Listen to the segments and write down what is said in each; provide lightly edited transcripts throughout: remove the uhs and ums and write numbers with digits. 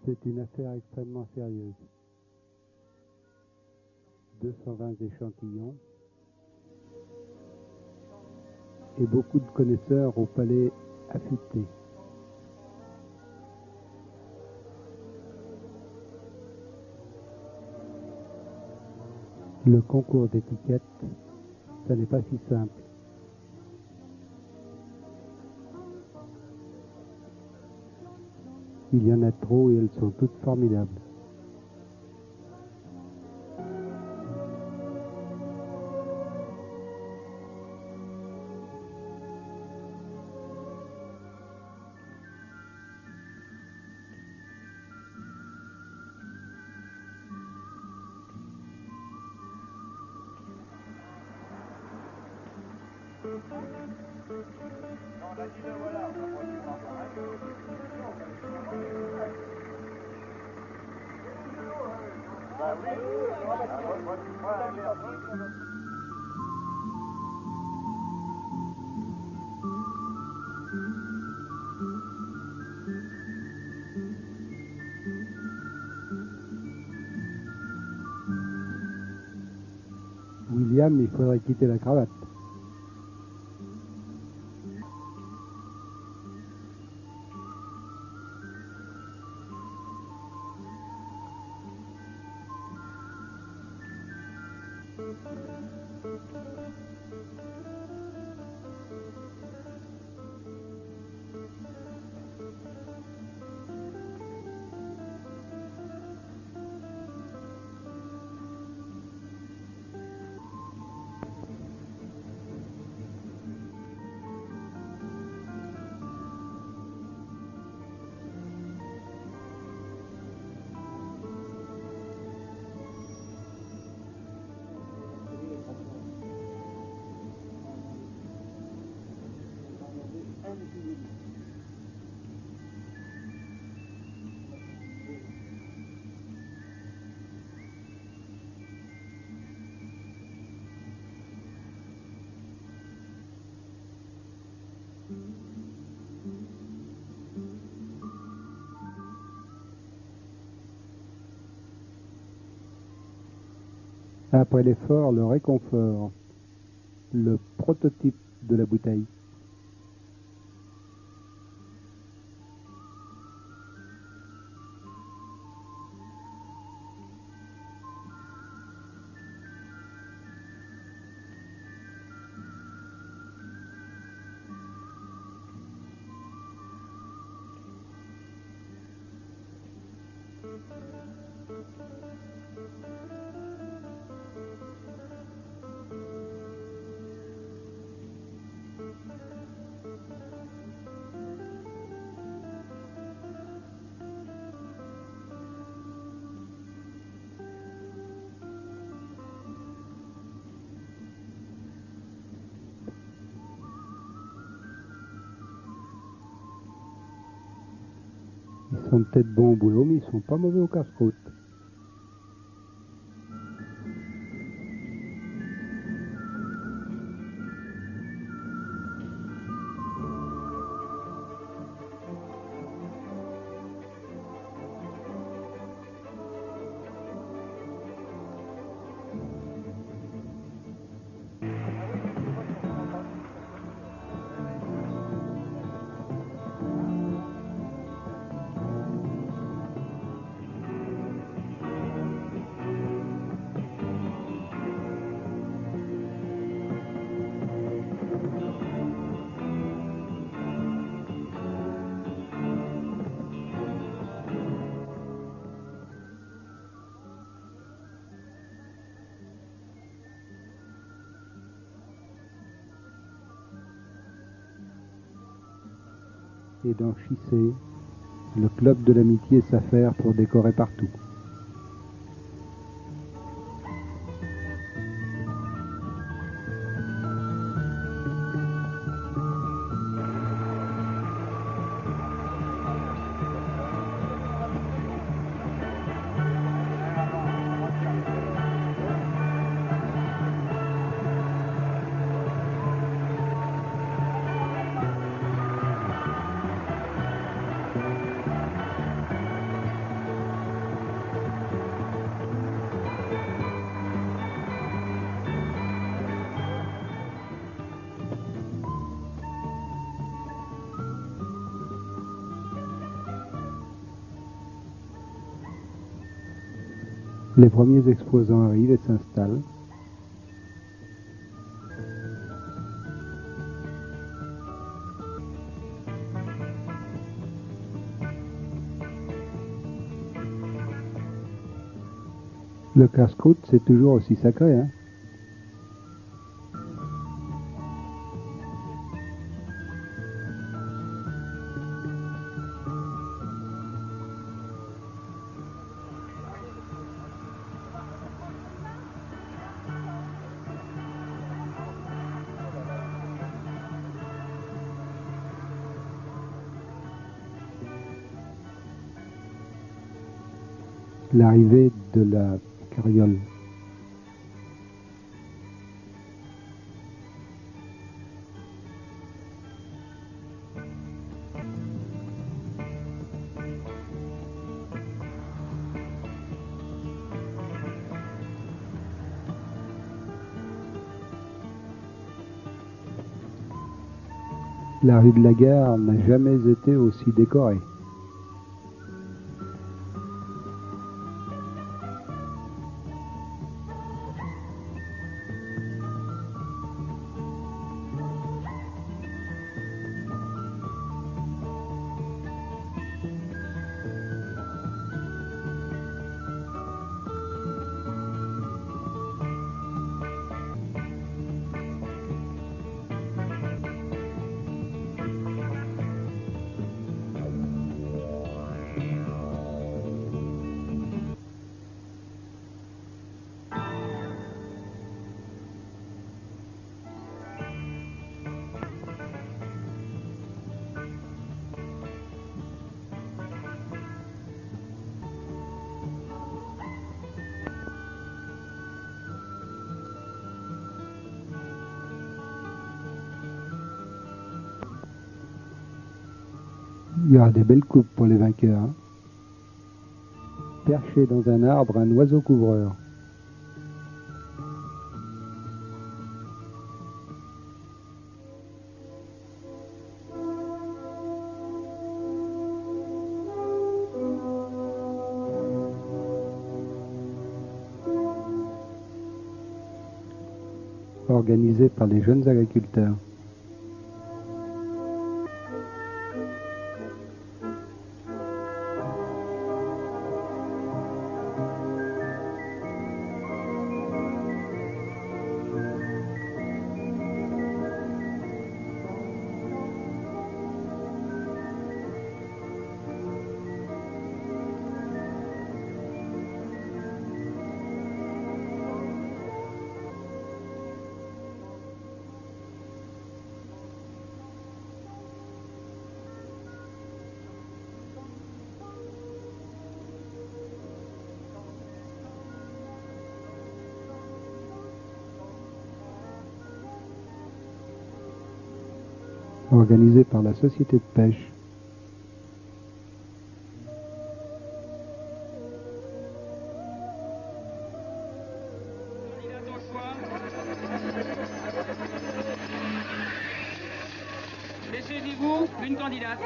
C'est une affaire extrêmement sérieuse. 220 échantillons et beaucoup de connaisseurs au palais affûté. Le concours d'étiquette, ça n'est pas si simple. Il y en a trop et elles sont toutes formidables. William, il faudrait quitter la cravate. Après l'effort, le réconfort, le prototype de la bouteille. Ils sont peut-être bons au boulot, mais ils sont pas mauvais au casse-croûte. Et dans Chissé, le club de l'amitié s'affaire pour décorer partout. Les premiers exposants arrivent et s'installent. Le casse-croûte, c'est toujours aussi sacré, hein. L'arrivée de la carriole. La rue de la Gare n'a jamais été aussi décorée. Il y aura des belles coupes pour les vainqueurs, hein. Perché dans un arbre, un oiseau couvreur. Organisé par les jeunes agriculteurs. Organisé par la société de pêche. Laissez-vous une candidate.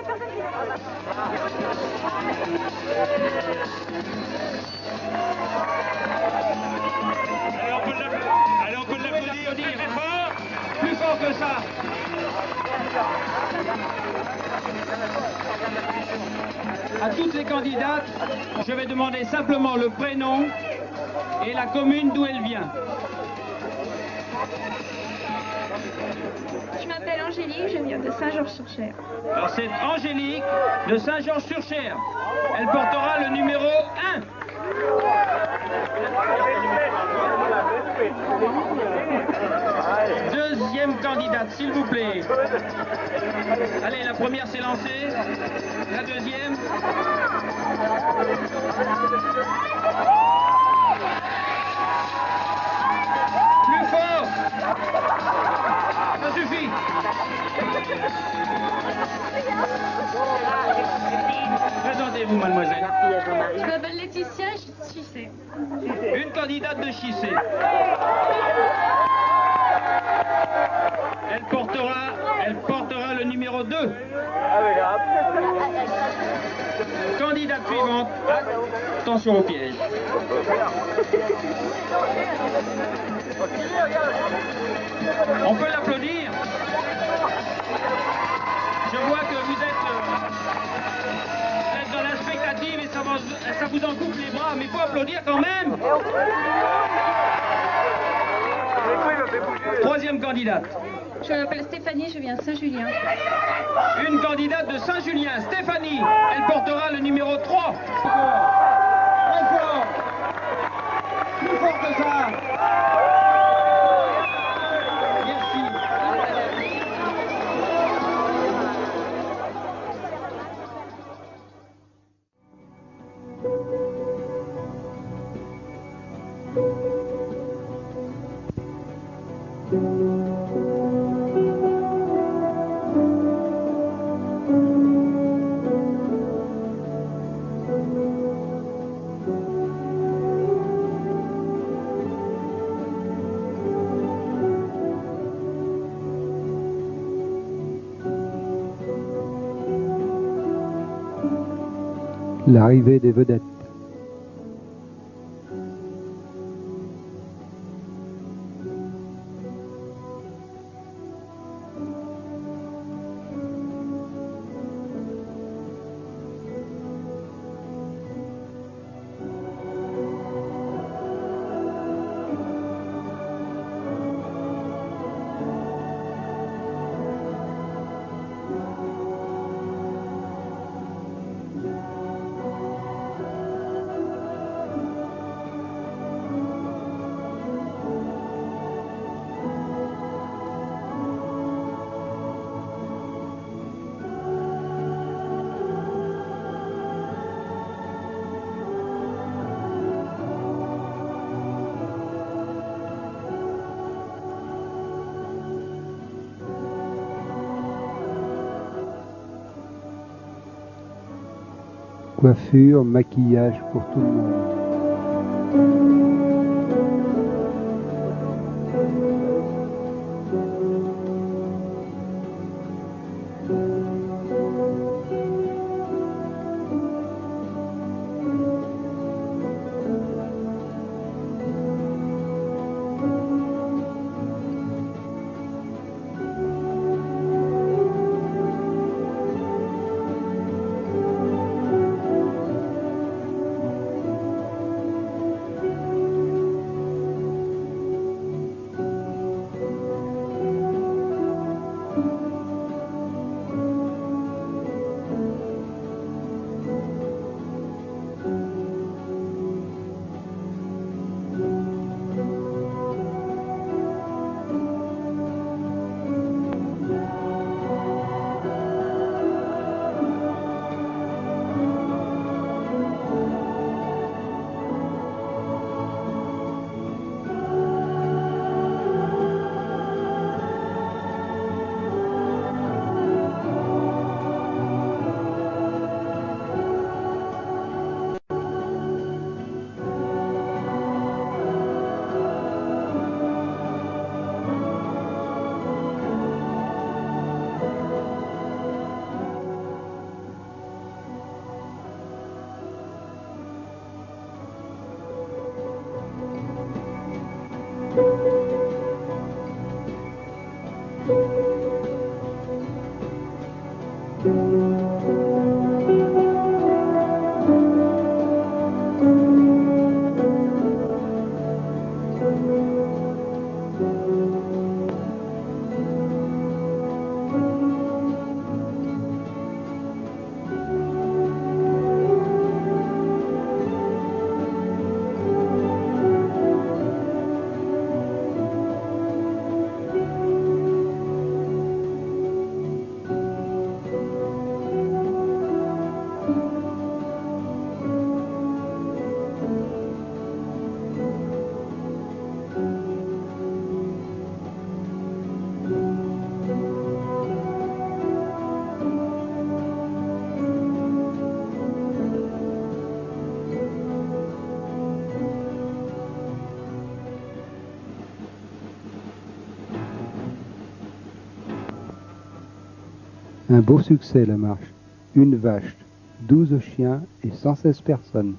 Allez, on peut l'applaudir très fort, plus fort que ça. À toutes les candidates, je vais demander simplement le prénom et la commune d'où elle vient. Je m'appelle Angélique, je viens de Saint-Georges-sur-Cher. Alors c'est Angélique de Saint-Georges-sur-Cher. Elle portera le numéro 1. Deuxième candidate, s'il vous plaît. Allez, la première s'est lancée. La deuxième. Plus fort. Ça suffit. Présentez-vous, mademoiselle. Je m'appelle Laetitia, je suis de Chissé. Une candidate de Chissé. Elle portera le numéro 2. Candidate suivante. Attention au piège. On peut l'applaudir. Je vois que vous êtes dans la spectative et ça vous en coupe les bras, mais il faut applaudir quand même. Troisième candidate. Je m'appelle Stéphanie, je viens de Saint-Julien. Une candidate de Saint-Julien, Stéphanie. Elle portera le numéro 3. Très fort. Plus fort que ça. Merci. L'arrivée des vedettes. Coiffure, maquillage pour tout le monde. Un beau succès la marche. Une vache, 12 chiens et 116 personnes.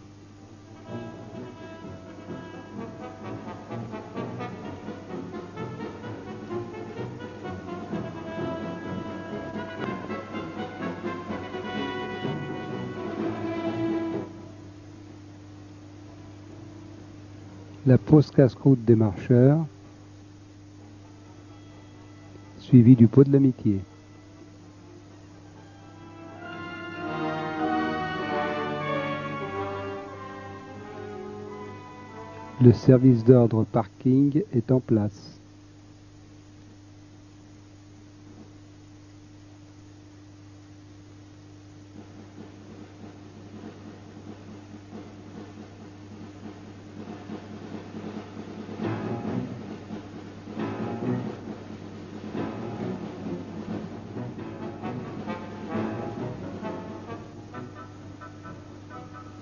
la pause casse-croûte des marcheurs, suivie du pot de l'amitié. Le service d'ordre parking est en place.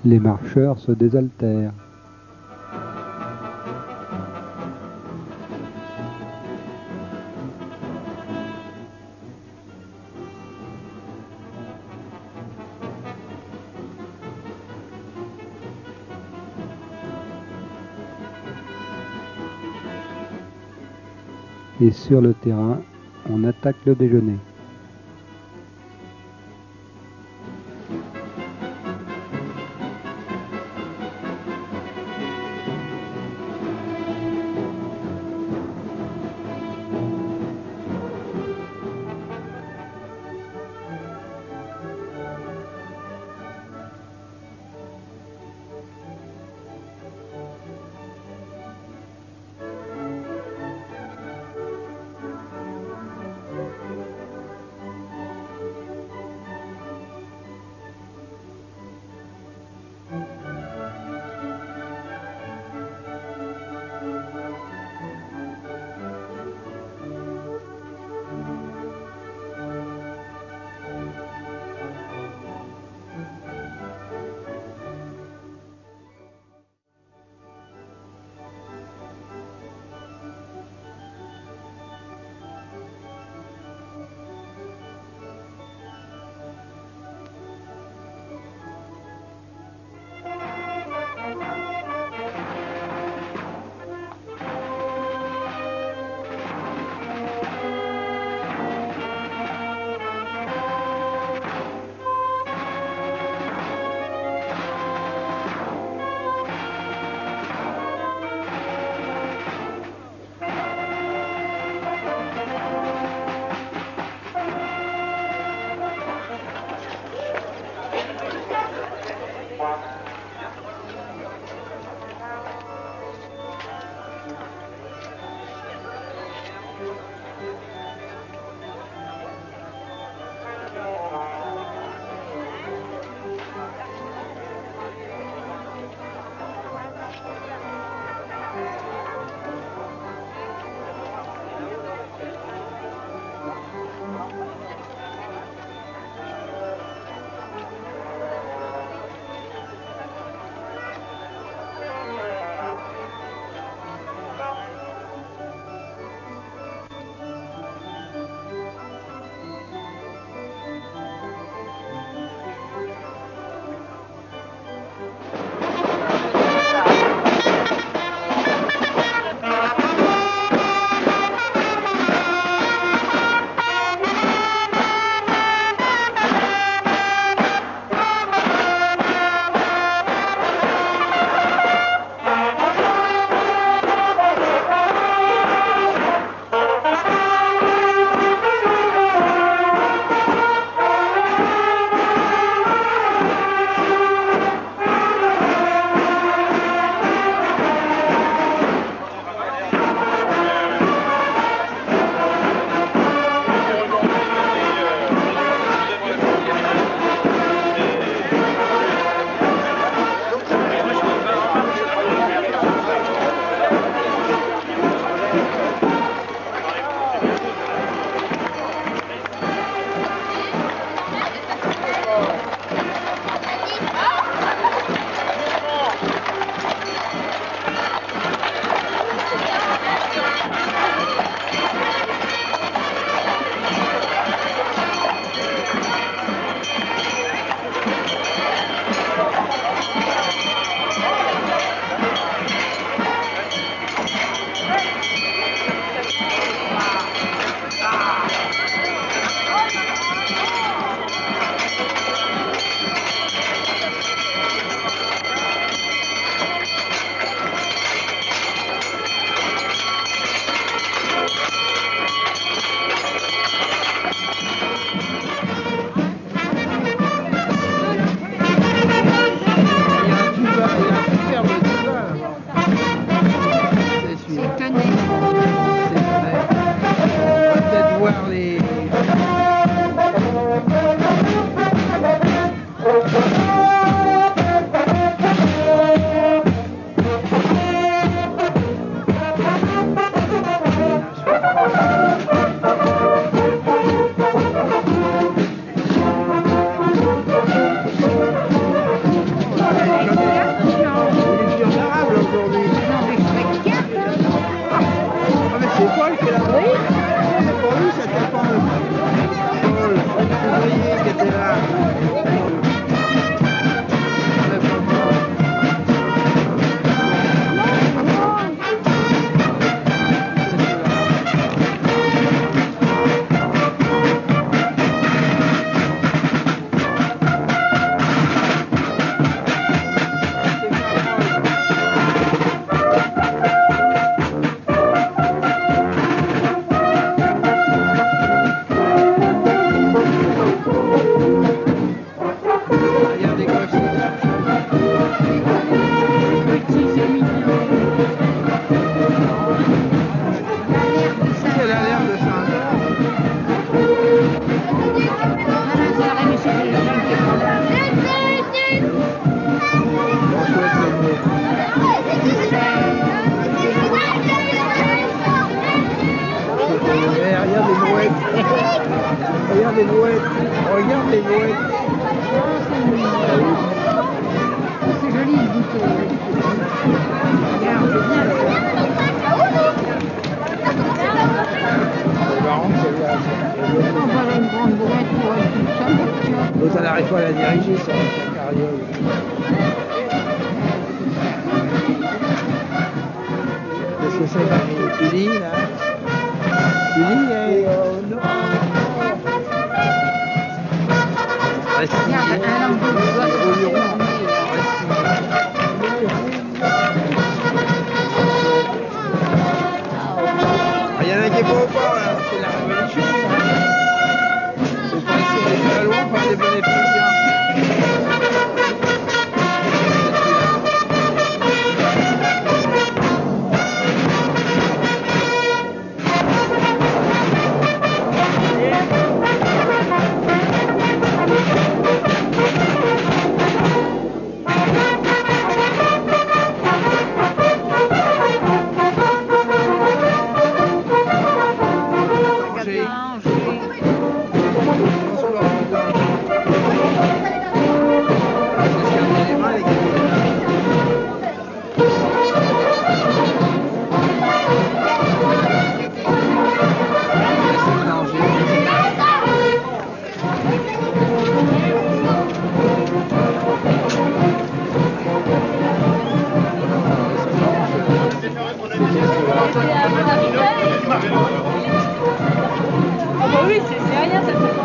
Les marcheurs se désaltèrent. Et sur le terrain, on attaque le déjeuner. Regarde les brouettes. Regarde les brouettes. Regarde les brouettes. C'est joli, le bouton. Regarde, c'est bien. C'est marrant, c'est bien. On va aller une grande bourrette pour être tout seul. L'autre, elle n'arrive pas à la diriger, ça, avec la carriole. Qu'est-ce que c'est, Marie? Tu lis, là? Tu lis, hein? Non. Regarde, un lambeau de bois, c'est énorme. Il y en a qui est pas au port, là. C'est la révolution. Faut passer la loi par des bénéficiaires. Oui, c'est rien, ça fait pas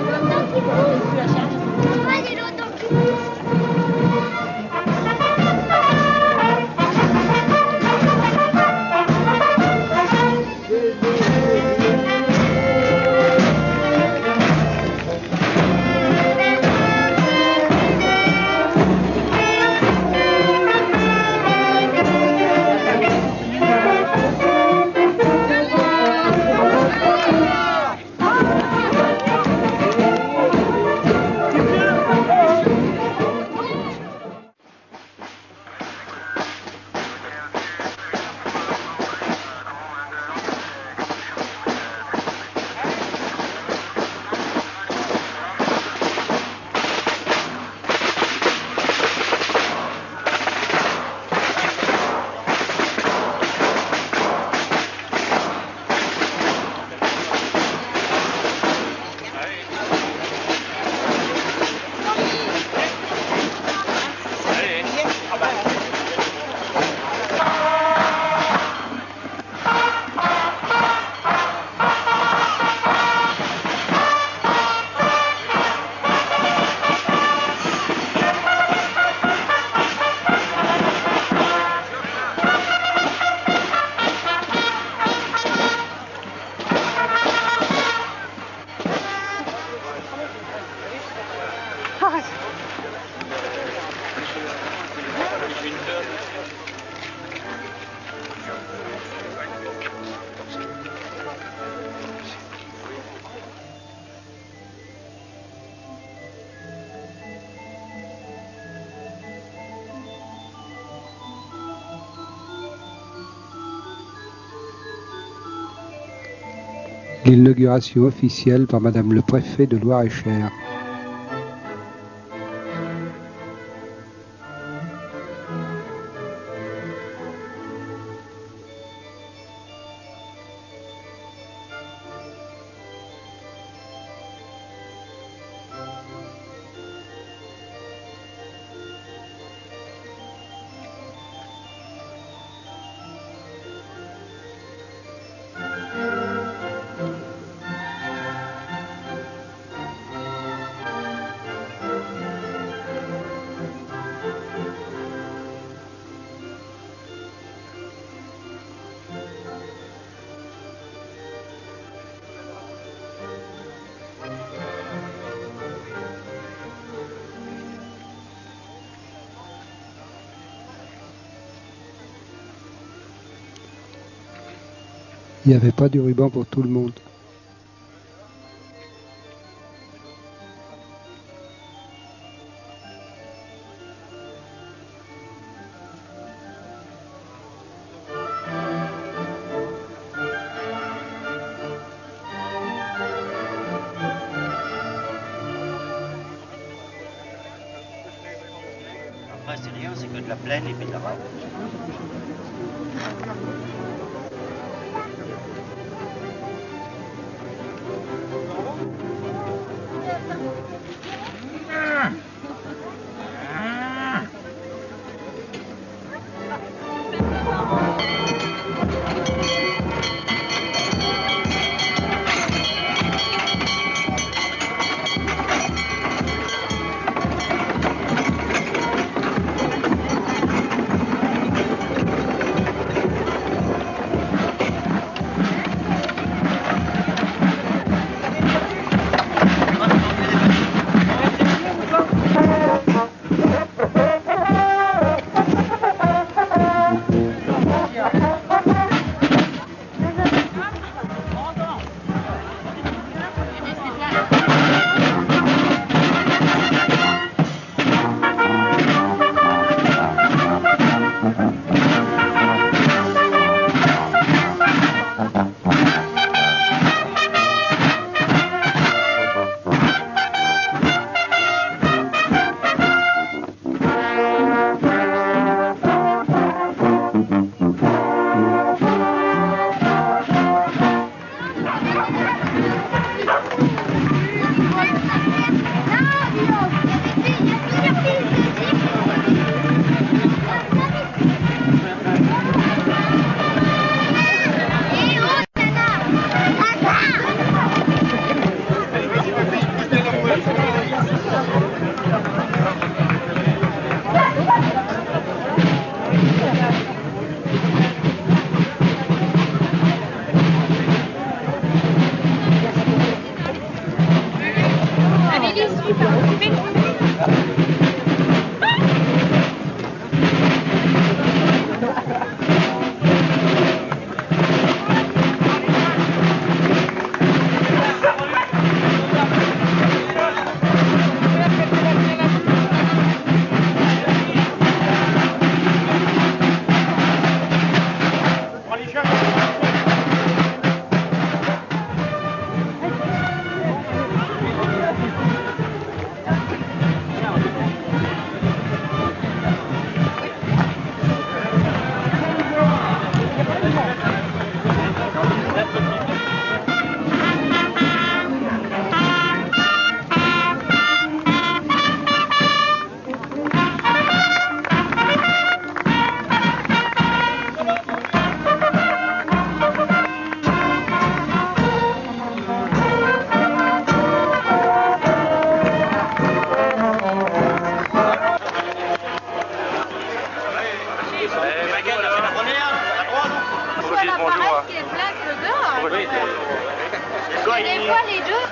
L'inauguration officielle par Madame le Préfet de Loir-et-Cher. Il n'y avait pas du ruban pour tout le monde. avec la plaine, les pétarades. C'est quoi les deux?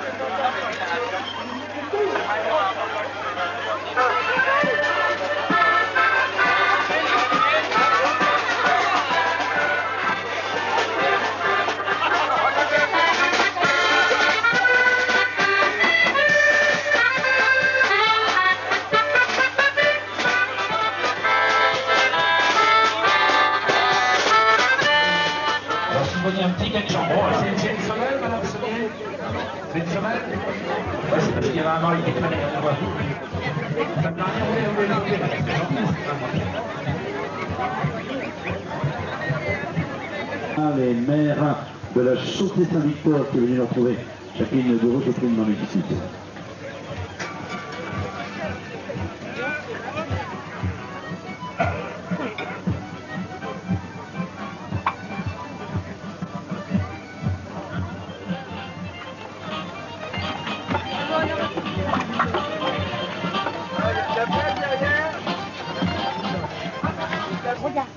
Un petit gagnant. Bon, c'est une semelle, madame Semelle? C'est une semelle? Ouais, c'est parce qu'il y avait un mari qui traînait à la voie. Les maires de la chaussée Saint-Victor qui est venue nous retrouver chacune de vos chaussées dans l'hémicycle. Regarde.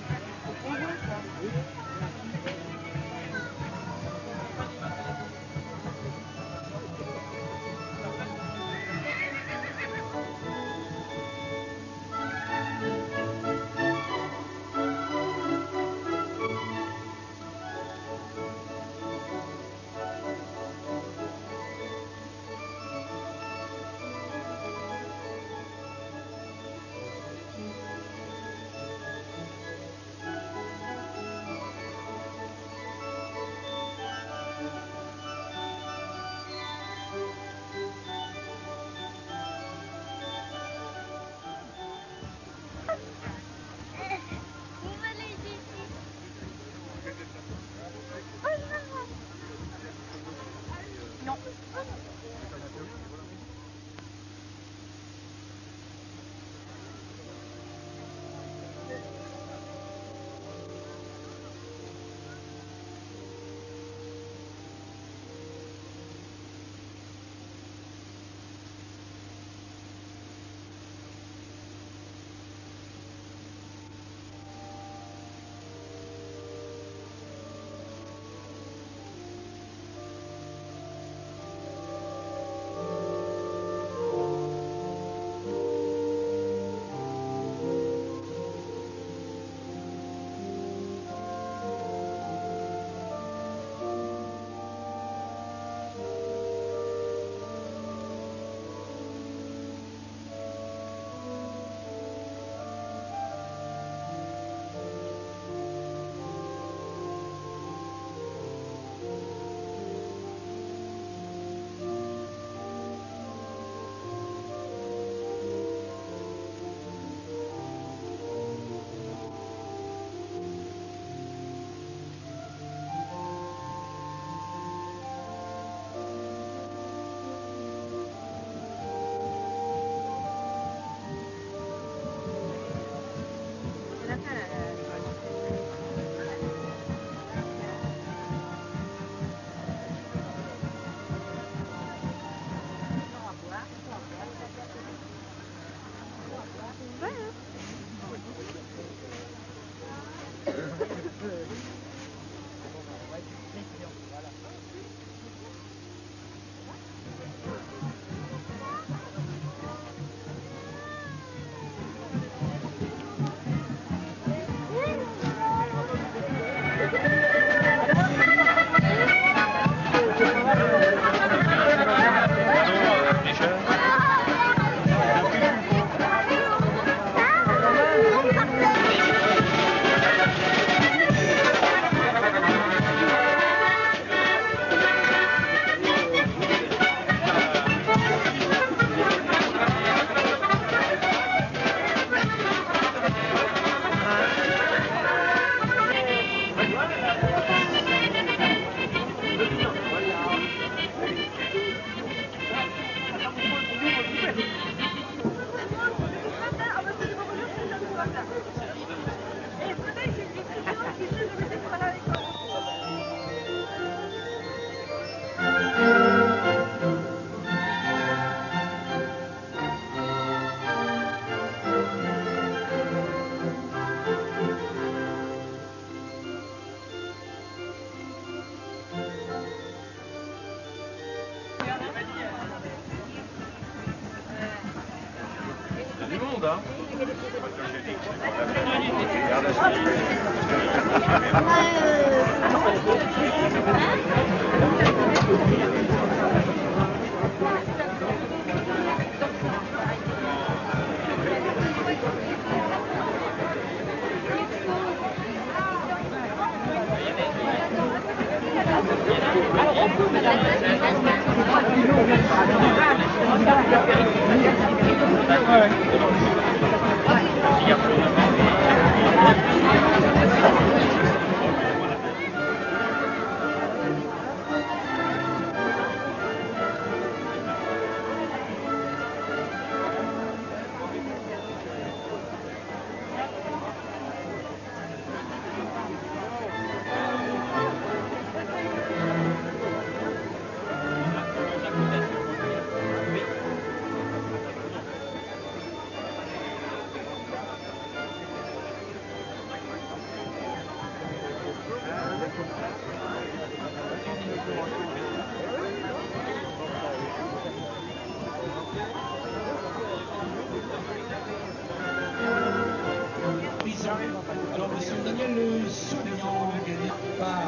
Alors, monsieur Daniel Souriant, gagné par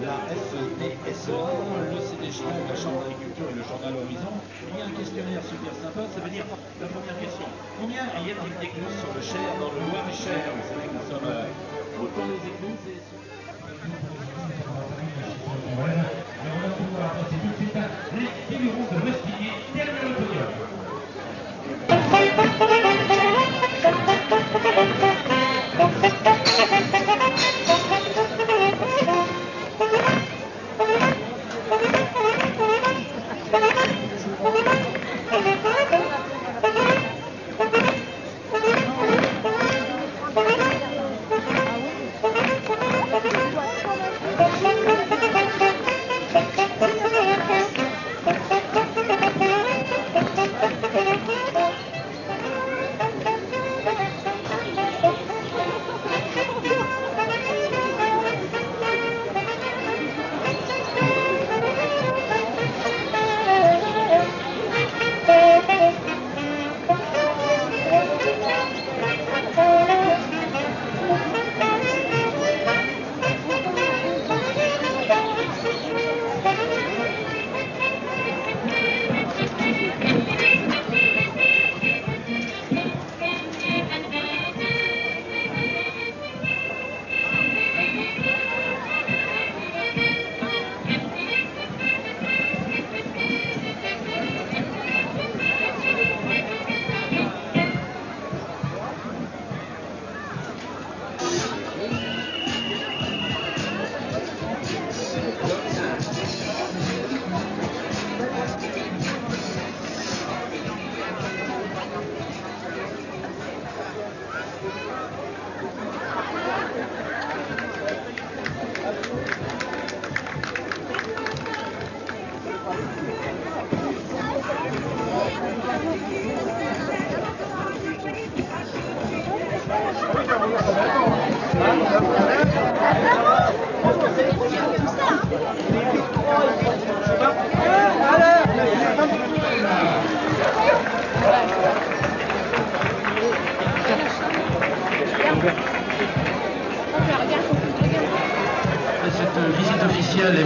la FDSA, le CDJ, la Chambre d'agriculture et le journal Horizon. Il y a un questionnaire super sympa, ça veut dire la première question. Combien y a-t-il d'écluses sur le Cher, dans le Loir-et-Cher? Vous savez que nous sommes autant les écluses et... Voilà, et on va pouvoir passer tout de suite à les figurants de Restinier, derrière le podium.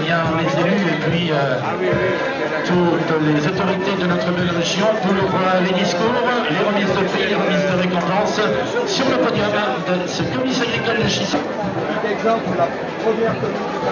bien les élus et puis toutes les autorités de notre belle région pour les discours, les remises de prix, les remises de récompenses sur le podium de ce comice agricole de Chisson. Exemple, la première commune de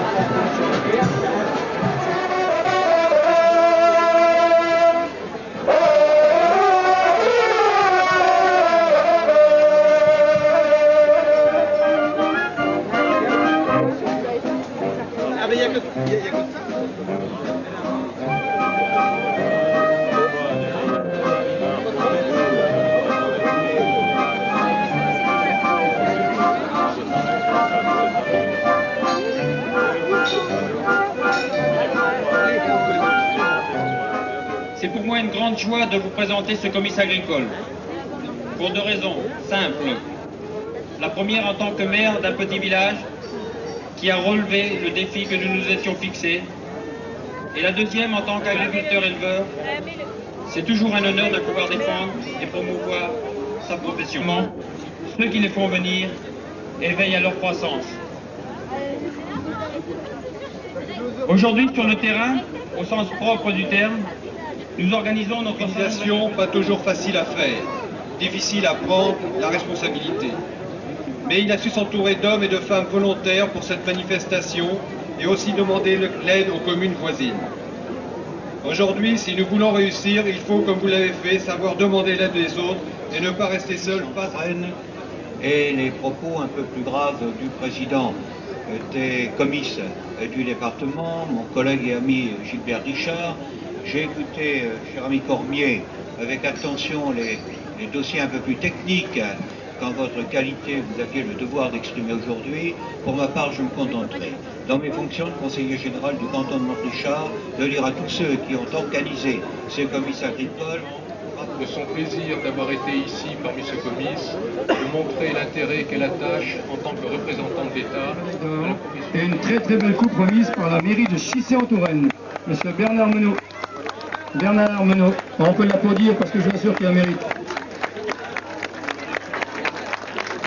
C'est pour moi une grande joie de vous présenter ce comice agricole. Pour deux raisons simples. La première en tant que maire d'un petit village qui a relevé le défi que nous nous étions fixés. Et la deuxième en tant qu'agriculteur-éleveur. C'est toujours un honneur de pouvoir défendre et promouvoir sa profession. Ceux qui les font venir et veillent à leur croissance. Aujourd'hui, sur le terrain, au sens propre du terme, nous organisons notre organisation pas toujours facile à faire, difficile à prendre la responsabilité. Mais il a su s'entourer d'hommes et de femmes volontaires pour cette manifestation et aussi demander l'aide aux communes voisines. Aujourd'hui, si nous voulons réussir, il faut, comme vous l'avez fait, savoir demander l'aide des autres et ne pas rester seul face à elle. Et les propos un peu plus graves du président des comices du département, mon collègue et ami Gilbert Richard. J'ai écouté, cher ami Cormier, avec attention les dossiers un peu plus techniques qu'en votre qualité vous aviez le devoir d'exprimer aujourd'hui. Pour ma part, je me contenterai, dans mes fonctions de conseiller général du canton de Montrichard, de lire à tous ceux qui ont organisé ces comices agricoles. De son plaisir d'avoir été ici parmi ce comice, de montrer l'intérêt qu'elle attache en tant que représentant de l'État. Et une très très belle coupe remise par la mairie de Chissé-en-Touraine, monsieur Bernard Menot. Bernard Menot, on peut l'applaudir parce que je suis sûr qu'il la mérite.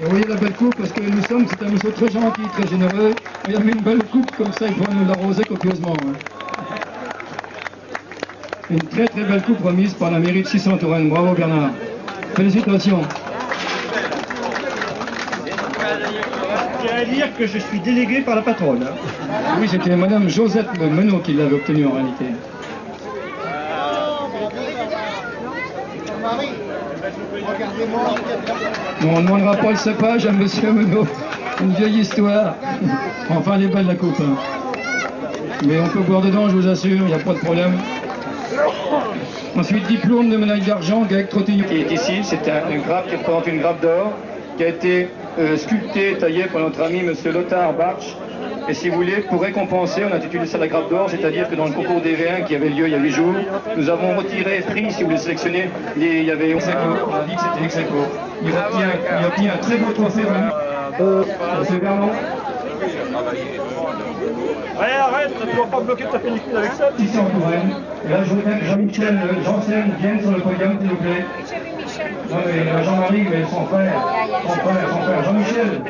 Et vous voyez la belle coupe parce que nous sommes, c'est un monsieur très gentil, très généreux. Il a mis une belle coupe comme ça, il faut nous l'arroser copieusement. Une très très belle coupe remise par la mairie de Chissé-en-Touraine. Bravo Bernard. Félicitations. Je tiens à dire que je suis délégué par la patronne. Oui, c'était madame Josette Menot qui l'avait obtenu en réalité. Bon, on ne demandera pas le cépage à monsieur Menot. Une vieille histoire. Enfin, elle est belle la coupe. Hein. Mais on peut boire dedans, je vous assure, il n'y a pas de problème. Ensuite, diplôme de médaille d'argent, Gaëc Trottignon. Qui est ici, c'est une grappe qui représente une grappe d'or, qui a été sculptée, taillée par notre ami monsieur Lothar Bartsch. Et si vous voulez, pour récompenser, on a intitulé ça la grappe d'or, c'est-à-dire que dans le concours des V1 qui avait lieu il y a 8 jours, nous avons retiré, pris, si vous voulez sélectionner, il y avait ex-aequo, on a dit que c'était ex-aequo. Il obtient un très beau trophée, monsieur Vernon. Arrête, tu ne vas pas bloquer ta pellicule avec ça. Ici en Touraine. Et là, je voudrais que Jean-Michel Janssen vienne sur le podium, s'il vous plaît. Non, mais Jean-Marie, mais son frère, Jean-Michel.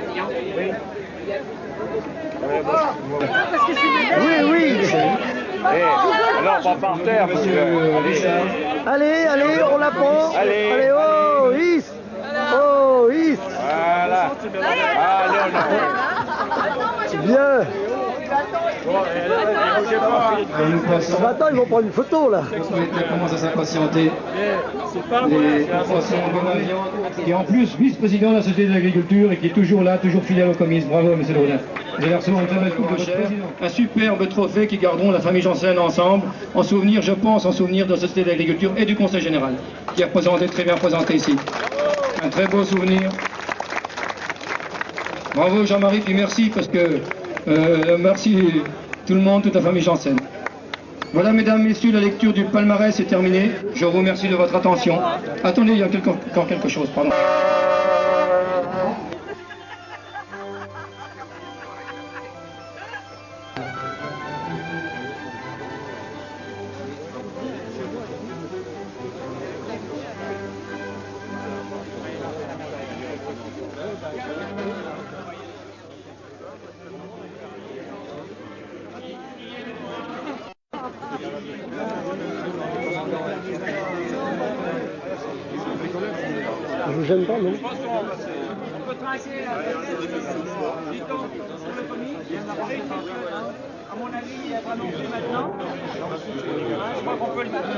Oui. Alors, pas par terre, monsieur. Allez, on la prend. Allez, oh, is. Voilà. Allez, on la prend. Bien. Attends, ils vont prendre une photo là. On commence à s'impatienter. Les poissons qui est en plus vice-président de la Société de l'Agriculture et qui est toujours là, toujours fidèle au comice. Bravo, monsieur Laudin. Vous allez recevoir une très belle coupe de votre président. Un superbe trophée qui garderont la famille Janssen ensemble, en souvenir, je pense, en souvenir de la Société de l'Agriculture et du Conseil Général, qui est représenté, très bien représenté ici. Un très beau souvenir. Bravo Jean-Marie, puis merci parce que merci tout le monde, toute la famille Janssen. Voilà, mesdames, messieurs, la lecture du palmarès est terminée. Je vous remercie de votre attention. Attendez, il y a encore quelque chose, pardon. Je vous gêne pas, non? On peut trinquer la à mon avis, il est annoncé maintenant. Je crois qu'on peut le mettre.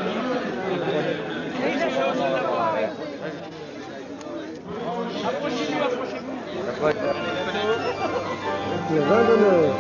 Approchez-vous, approchez-vous. Le vin d'honneur.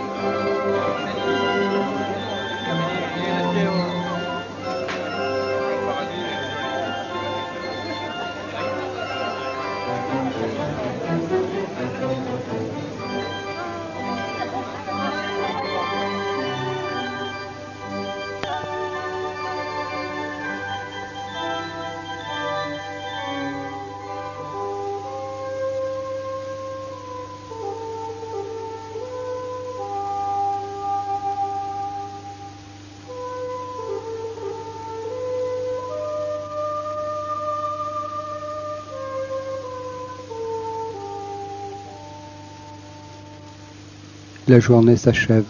La journée s'achève.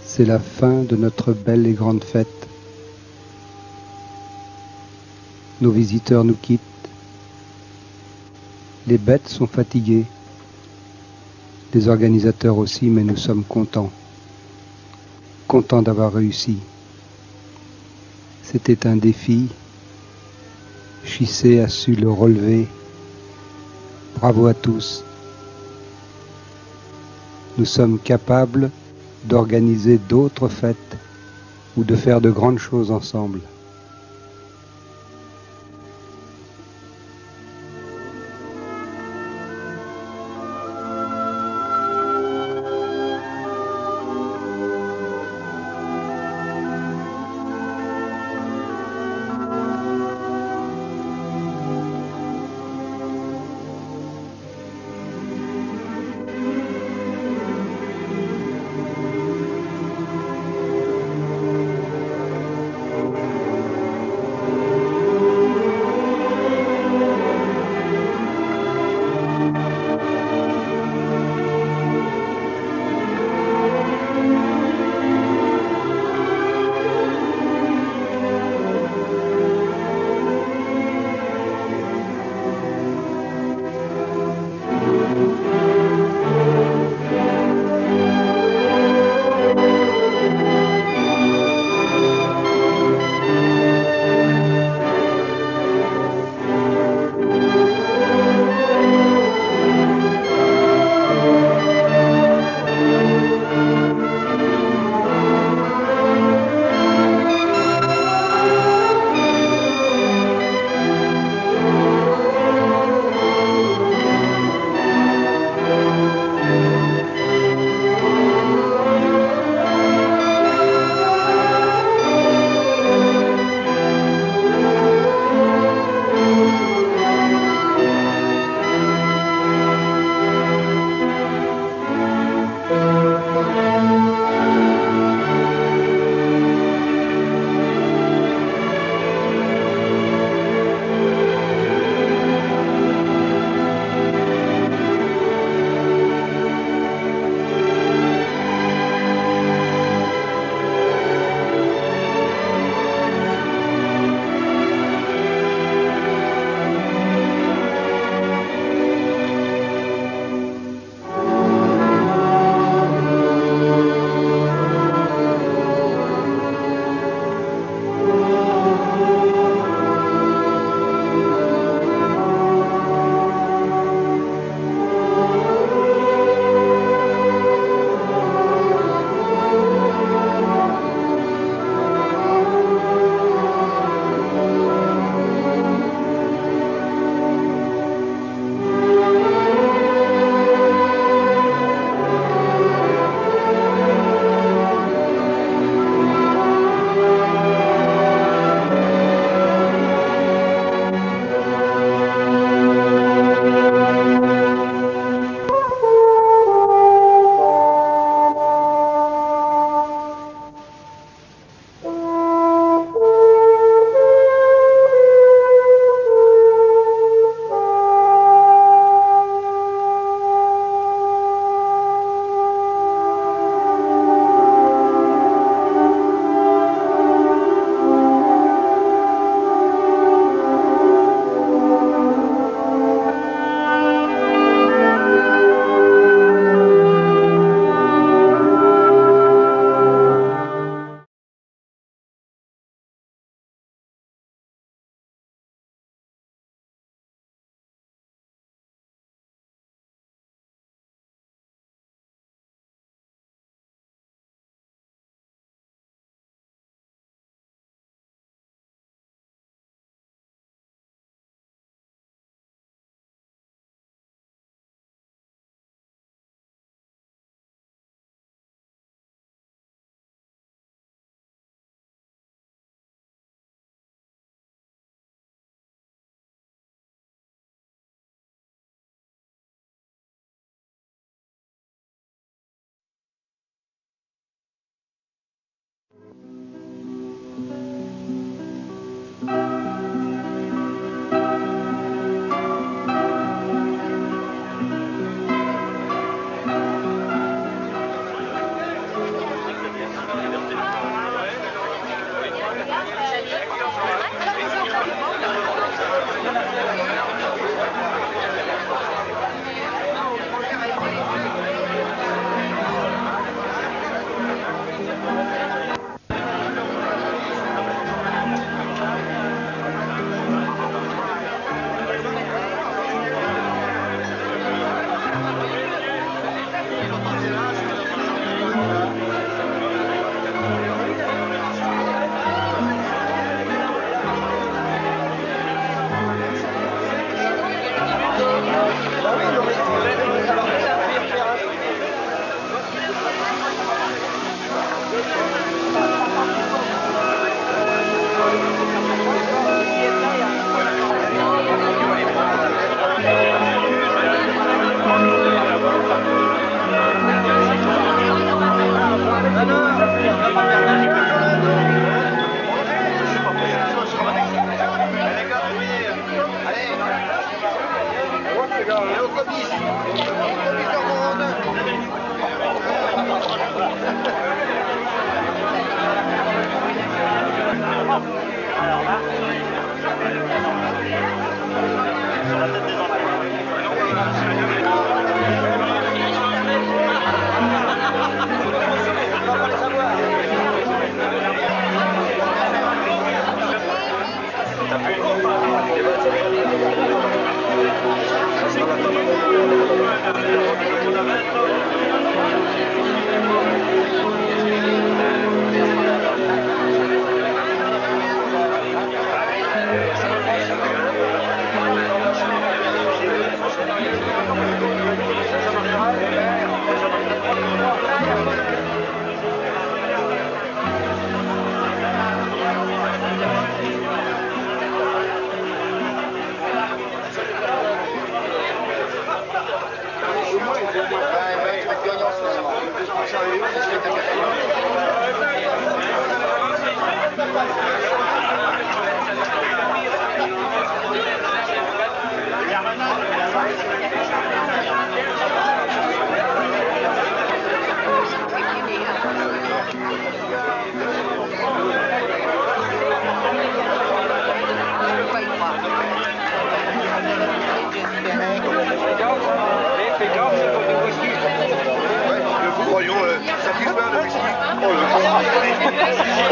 C'est la fin de notre belle et grande fête. Nos visiteurs nous quittent. Les bêtes sont fatiguées. Les organisateurs aussi, mais nous sommes contents. Contents d'avoir réussi. C'était un défi. Chissé a su le relever. Bravo à tous. Nous sommes capables d'organiser d'autres fêtes ou de faire de grandes choses ensemble.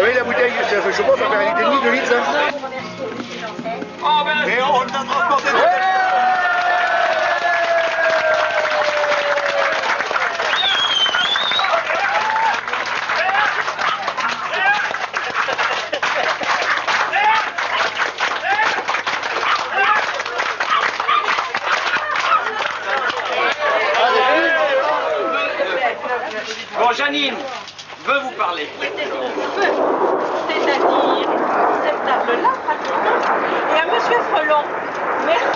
Oui, la bouteille, je pense, ça fait 1,5 litre, 2 litres, ça. Et on a transporté Bon, Janine veut vous parler. C'est-à-dire cette table-là, pratiquement, et à Monsieur Frelon. Merci.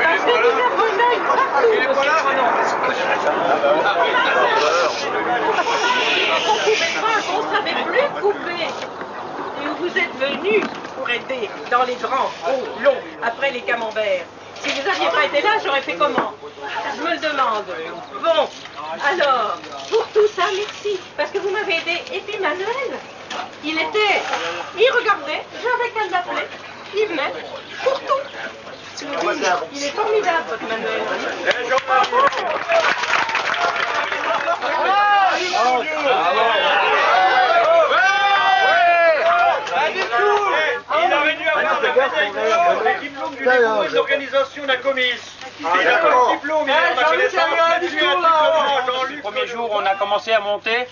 Parce que nous avons une œil partout, Monsieur Frelon. On ne savait plus couper. Et où vous êtes venu pour aider dans les grands, hauts, longs, après les camemberts. Si vous n'aviez pas été là, j'aurais fait comment? Je me le demande. Bon, alors, pour tout ça, merci. Parce que vous m'avez aidé. Et puis Manuel, il regardait, j'avais qu'à l'appeler. Il venait pour tout. Il est formidable, votre Manuel. Il aurait dû avoir le diplôme du dévouement de l'organisation d'un comice. Il n'a pas le diplôme, il a ma connaissance. Le premier jour, on a commencé à monter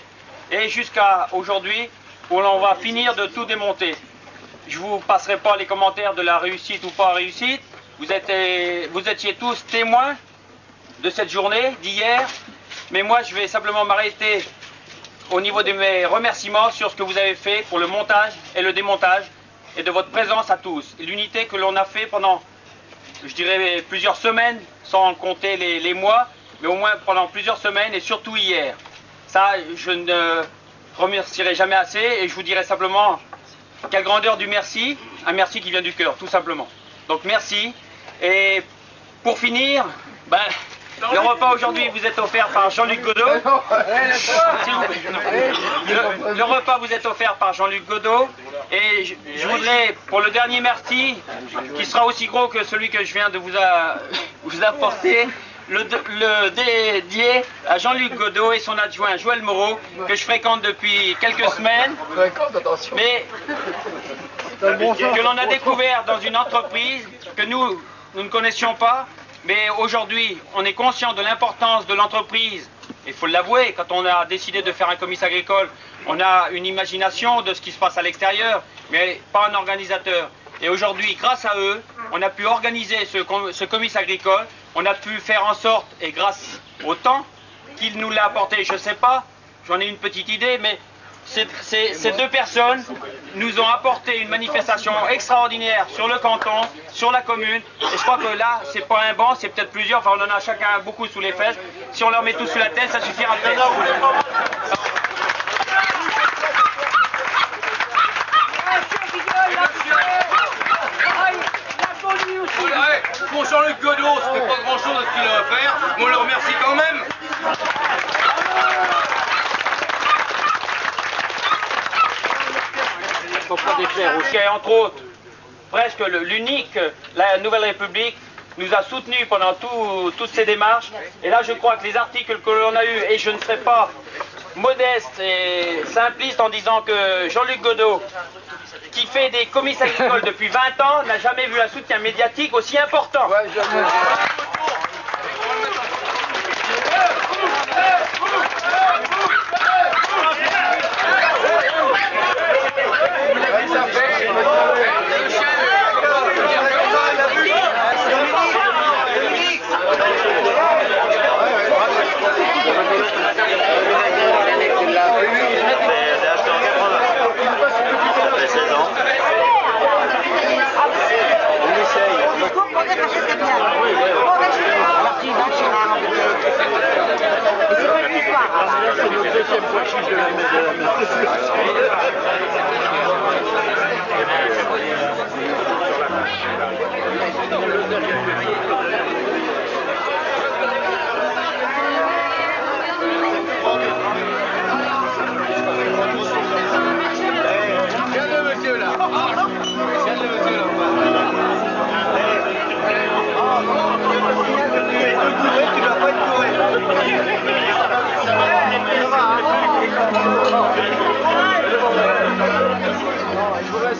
et jusqu'à aujourd'hui, où on va finir de tout démonter. Je ne vous passerai pas les commentaires de la réussite ou pas réussite. Vous étiez tous témoins de cette journée, d'hier. Mais moi, je vais simplement m'arrêter au niveau de mes remerciements sur ce que vous avez fait pour le montage et le démontage et de votre présence à tous. L'unité que l'on a fait pendant, je dirais, plusieurs semaines, sans compter les mois, mais au moins pendant plusieurs semaines et surtout hier. Ça, je ne remercierai jamais assez et je vous dirai simplement quelle grandeur du merci, un merci qui vient du cœur, tout simplement. Donc merci. Et pour finir, Le repas aujourd'hui vous est offert par Jean-Luc Godot. Le repas vous est offert par Jean-Luc Godot. Et je voudrais, pour le dernier merci, qui sera aussi gros que celui que je viens de vous apporter, le dédier à Jean-Luc Godot et son adjoint Joël Moreau, que je fréquente depuis quelques semaines, mais que l'on a découvert dans une entreprise que nous ne connaissions pas, mais aujourd'hui on est conscient de l'importance de l'entreprise. Il faut l'avouer, quand on a décidé de faire un comice agricole, on a une imagination de ce qui se passe à l'extérieur, mais pas un organisateur. Et aujourd'hui, grâce à eux, on a pu organiser ce comice agricole, on a pu faire en sorte, et grâce au temps qu'il nous l'a apporté, je ne sais pas, j'en ai une petite idée, mais ces deux personnes nous ont apporté une manifestation extraordinaire sur le canton, sur la commune, et je crois que là, c'est pas un banc, c'est peut-être plusieurs, enfin on en a chacun beaucoup sous les fesses, si on leur met tous sous la tête, ça suffira peut-être. Pour Jean-Luc Godot, c'était pas grand chose de ce qu'il a offert, mais on le remercie quand même. Faut pas défaire aussi, entre autres, presque l'unique, la Nouvelle République nous a soutenus pendant toutes ces démarches. Et là, je crois que les articles que l'on a eus, et je ne serai pas modeste et simpliste en disant que Jean-Luc Godot, qui fait des comices agricoles depuis 20 ans, n'a jamais vu un soutien médiatique aussi important. Ouais,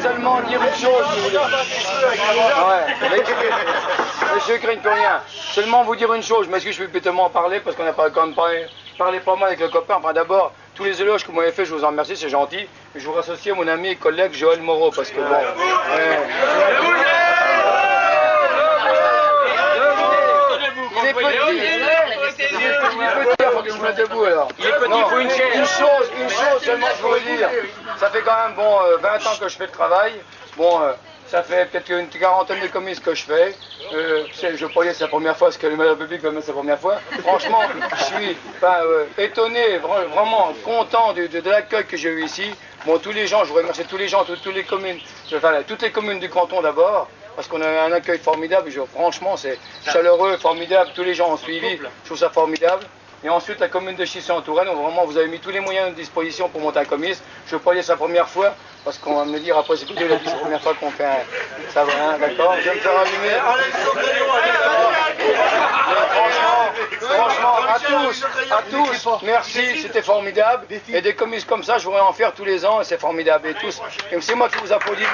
Seulement dire une chose, si vous voulez. Monsieur Craigne-Rien, seulement vous dire une chose, je m'excuse, je vais bêtement en parler parce qu'on n'a pas quand même parlé pas mal avec le copain. Enfin d'abord, tous les éloges que vous m'avez fait, je vous en remercie, c'est gentil. Mais je vous rassocie à mon ami et collègue Joël Moreau parce que bon... il est petit, faut que je me mette debout alors. Il est petit, il faut une chaise. Une chose seulement je voudrais dire. Ça fait quand même 20 ans que je fais le travail. Ça fait peut-être une quarantaine de comices que je fais. Je peux dire que c'est la première fois, parce que le Nouvelle République va mettre sa première fois. Franchement, je suis étonné, vraiment content de l'accueil que j'ai eu ici. Tous les gens, je vous remercie tous les gens, toutes les communes, toutes les communes du canton d'abord, parce qu'on a un accueil formidable. Franchement, c'est chaleureux, formidable. Tous les gens ont suivi, je trouve ça formidable. Et ensuite, la commune de Chissé en Touraine, où vraiment vous avez mis tous les moyens à disposition pour monter un comice. Je ne veux pas dire sa première fois, parce qu'on va me dire après, c'est la première fois qu'on fait un... Ça va, hein, d'accord? Je vais me faire allumer. Franchement, à tous, merci, c'était formidable. Et des comices comme ça, je voudrais en faire tous les ans, et c'est formidable. Et tous, et c'est moi qui vous applaudis.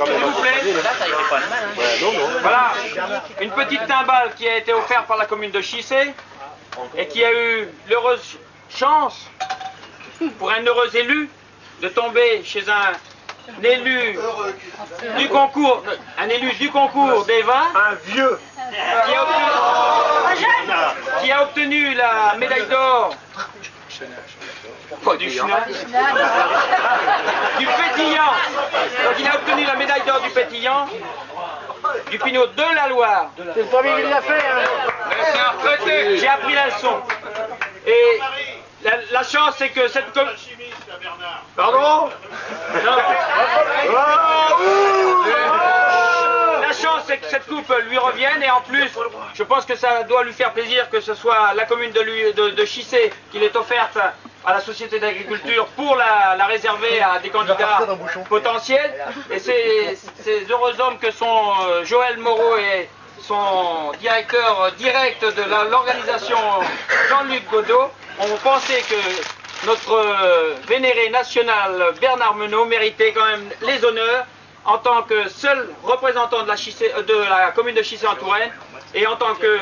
S'il vous plaît. Voilà, une petite timbale qui a été offerte par la commune de Chissé et qui a eu l'heureuse chance, pour un heureux élu, de tomber chez un élu du concours, des vins, un vieux, qui a obtenu la médaille d'or du pétillant. Donc il a obtenu la médaille d'or du pétillant, du Pinot de la Loire. C'est le premier qui l'a fait, hein. J'ai appris la leçon. Et la chance, c'est que cette commune... Pardon? La chance, c'est que cette coupe lui revienne, et en plus, je pense que ça doit lui faire plaisir que ce soit la commune de Chissé qui l'ait offerte à la Société d'Agriculture pour la réserver à des candidats potentiels. Et ces heureux hommes que sont Joël Moreau et son directeur direct de l'organisation Jean-Luc Godot ont pensé que notre vénéré national Bernard Menot méritait quand même les honneurs en tant que seul représentant de la commune de Chissé-en-Touraine et en tant que,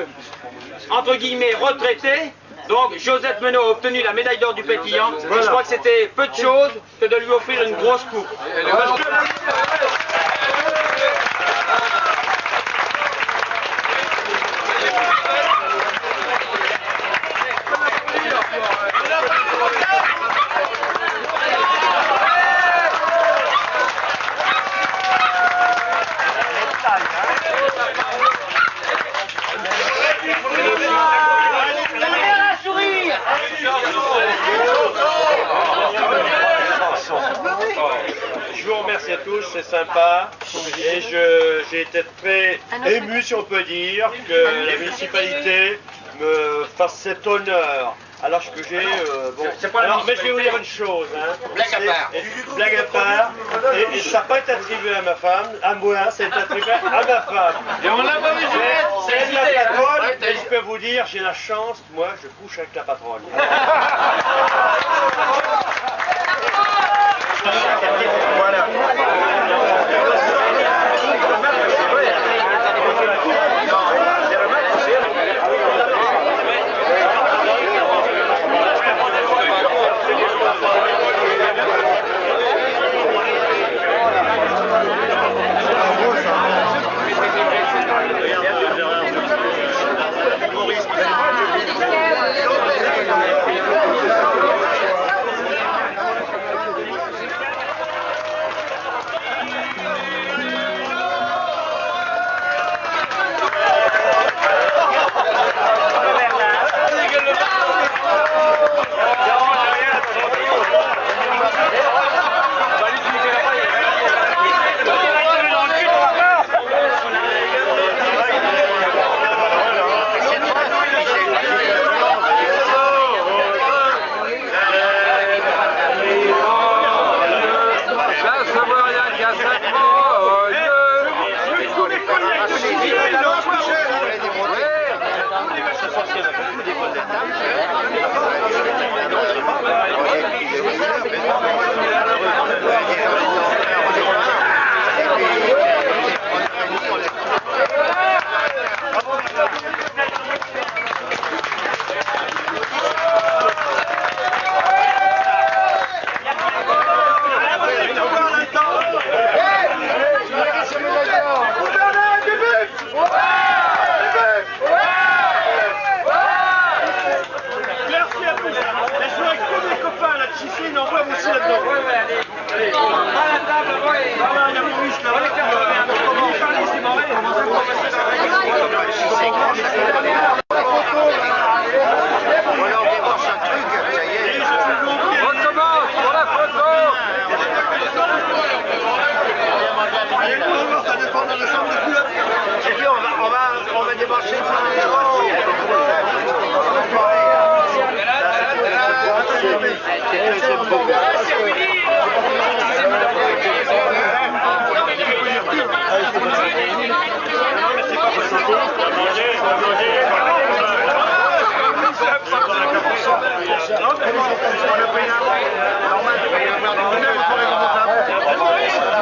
entre guillemets, retraité. Donc Josette Menot a obtenu la médaille d'or du pétillant. Voilà. Je crois que c'était peu de choses que de lui offrir une grosse coupe. Je vous remercie à tous, c'est sympa. Et j'ai été très ému, si on peut dire, que la municipalité me fasse cet honneur. Alors que j'ai... mais je vais vous dire une chose. Hein. Blague à part. Et ça n'a pas été attribué à ma femme, à moi, c'est attribué à ma femme. Et on l'a pas vu, c'est la patronne, et je peux vous dire, j'ai la chance, moi, je couche avec la patronne. Voilà.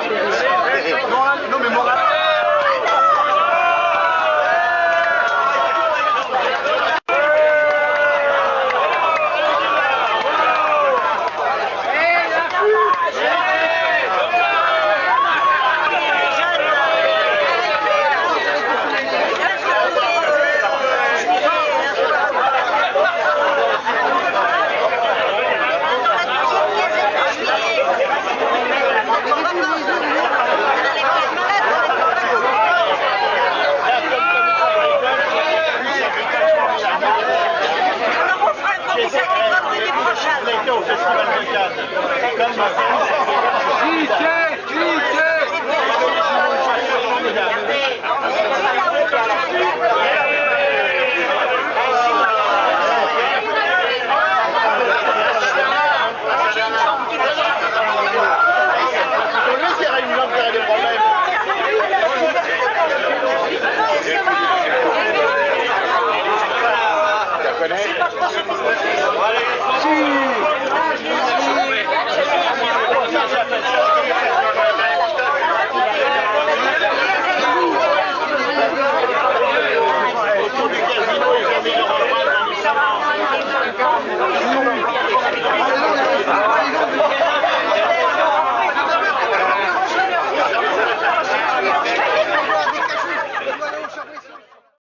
Valérie.